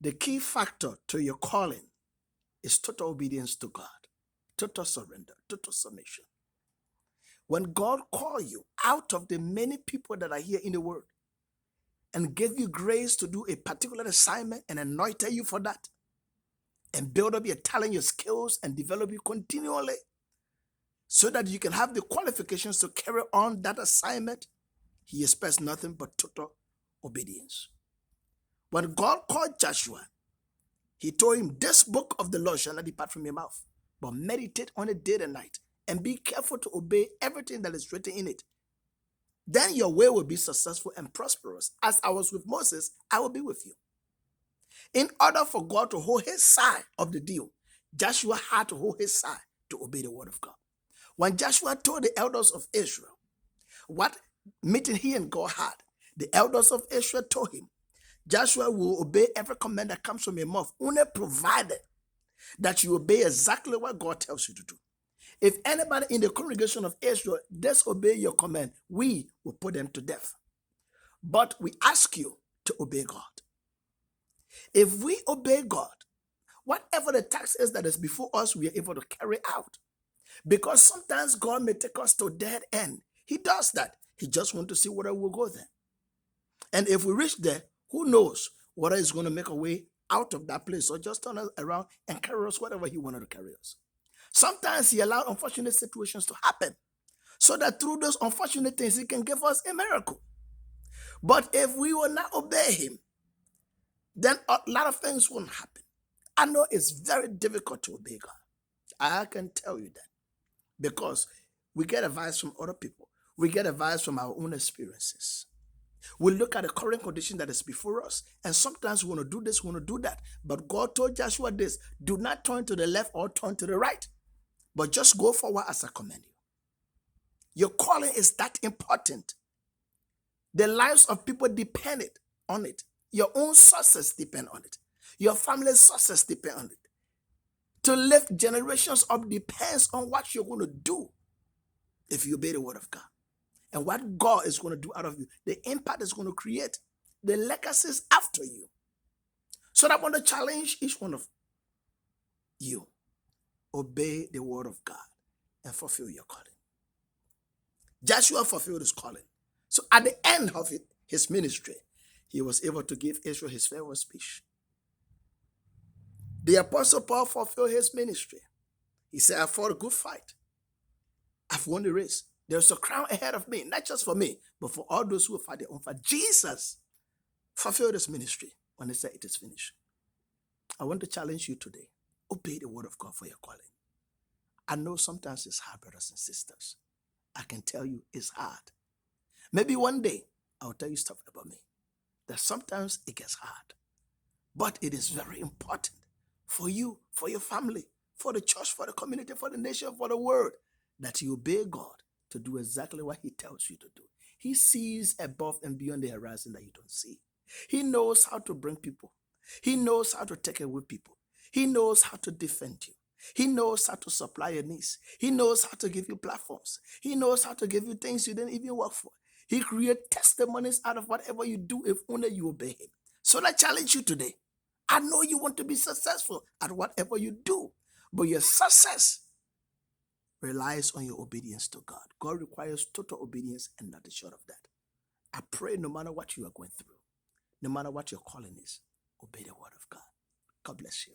The key factor to your calling is total obedience to God, total surrender, total submission. When God called you out of the many people that are here in the world and gave you grace to do a particular assignment and anointed you for that, and build up your talent, your skills, and develop you continually so that you can have the qualifications to carry on that assignment, he expects nothing but total obedience. When God called Joshua, he told him, this book of the law shall not depart from your mouth, but meditate on it day and night, and be careful to obey everything that is written in it. Then your way will be successful and prosperous. As I was with Moses, I will be with you. In order for God to hold his side of the deal, Joshua had to hold his side to obey the word of God. When Joshua told the elders of Israel what meeting he and God had, the elders of Israel told him, Joshua will obey every command that comes from your mouth, only provided that you obey exactly what God tells you to do. If anybody in the congregation of Israel disobey your command, we will put them to death. But we ask you to obey God. If we obey God, whatever the task is that is before us, we are able to carry out. Because sometimes God may take us to a dead end. He does that. He just wants to see whether we'll go there. And if we reach there, who knows whether he's going to make a way out of that place or just turn us around and carry us whatever he wanted to carry us. Sometimes he allowed unfortunate situations to happen so that through those unfortunate things, he can give us a miracle. But if we will not obey him, then a lot of things won't happen. I know it's very difficult to obey God. I can tell you that because we get advice from other people. We get advice from our own experiences. We look at the current condition that is before us, and sometimes we want to do this, we want to do that. But God told Joshua this, do not turn to the left or turn to the right, but just go forward as I command you. Your calling is that important. The lives of people depend on it. Your own success depends on it. Your family's success depends on it. To lift generations up depends on what you're going to do if you obey the word of God. And what God is going to do out of you, the impact is going to create, the legacies after you. So I want to challenge each one of you. Obey the word of God and fulfill your calling. Joshua fulfilled his calling. So at the end of his ministry, he was able to give Israel his farewell speech. The Apostle Paul fulfilled his ministry. He said, I fought a good fight. I've won the race. There's a crown ahead of me, not just for me, but for all those who fight their own fight. Jesus fulfilled his ministry when he said it is finished. I want to challenge you today. Obey the word of God for your calling. I know sometimes it's hard, brothers and sisters. I can tell you it's hard. Maybe one day I'll tell you stuff about me that sometimes it gets hard. But it is very important for you, for your family, for the church, for the community, for the nation, for the world, that you obey God to do exactly what he tells you to do. He sees above and beyond the horizon that you don't see. He knows how to bring people. He knows how to take away people. He knows how to defend you. He knows how to supply your needs. He knows how to give you platforms. He knows how to give you things you didn't even work for. He creates testimonies out of whatever you do if only you obey him. So I challenge you today. I know you want to be successful at whatever you do, but your success relies on your obedience to God. God requires total obedience and nothing short of that. I pray no matter what you are going through, no matter what your calling is, obey the word of God. God bless you.